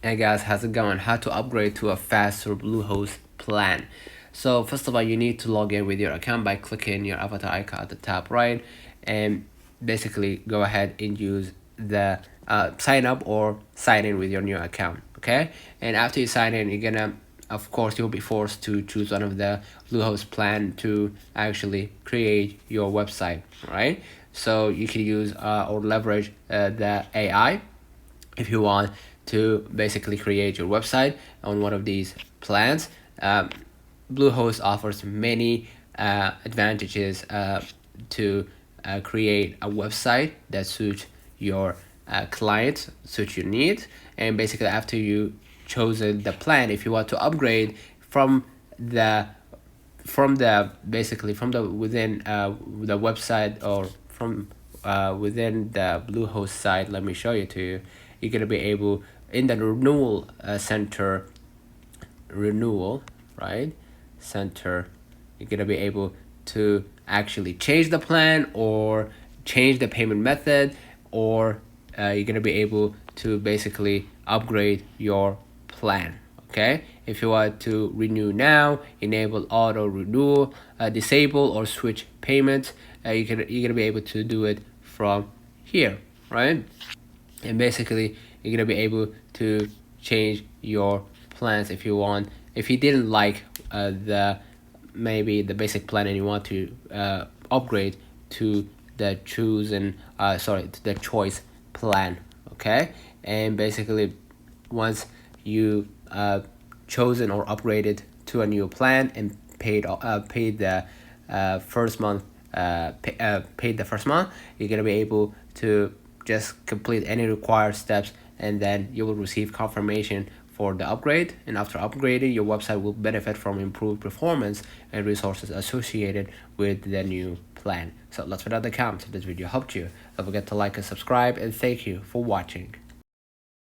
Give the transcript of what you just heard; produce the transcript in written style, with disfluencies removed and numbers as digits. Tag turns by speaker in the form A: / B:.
A: Hey guys, how's it going? How to upgrade to a faster Bluehost plan. So first of all, you need to log in with your account by clicking your avatar icon at the top right, and basically go ahead and use the sign up or sign in with your new account. Okay, and after you sign in, you're gonna, of course, you'll be forced to choose one of the Bluehost plan to actually create your website. Right, so you can use or leverage the AI if you want to basically create your website on one of these plans. Bluehost offers many advantages to create a website that suits your client, suits your needs, and basically after you chosen the plan, if you want to upgrade from the basically from the within the website or from within the Bluehost site, let me show you to you. You're gonna be able in the renewal center, renewal right center, you're gonna be able to actually change the plan or change the payment method, or you're gonna be able to basically upgrade your plan. Okay, if you want to renew now, enable auto renewal, disable or switch payments, you're gonna be able to do it from here, right? And basically you're gonna be able to change your plans if you want. If you didn't like the maybe the basic plan and you want to upgrade to the to the choice plan. Okay, and basically once you chosen or upgraded to a new plan and paid the first month paid the first month, you're gonna be able to just complete any required steps, and then you will receive confirmation for the upgrade. And after upgrading, your website will benefit from improved performance and resources associated with the new plan. So let's put out the comments if this video helped you. Don't forget to like and subscribe, and thank you for watching.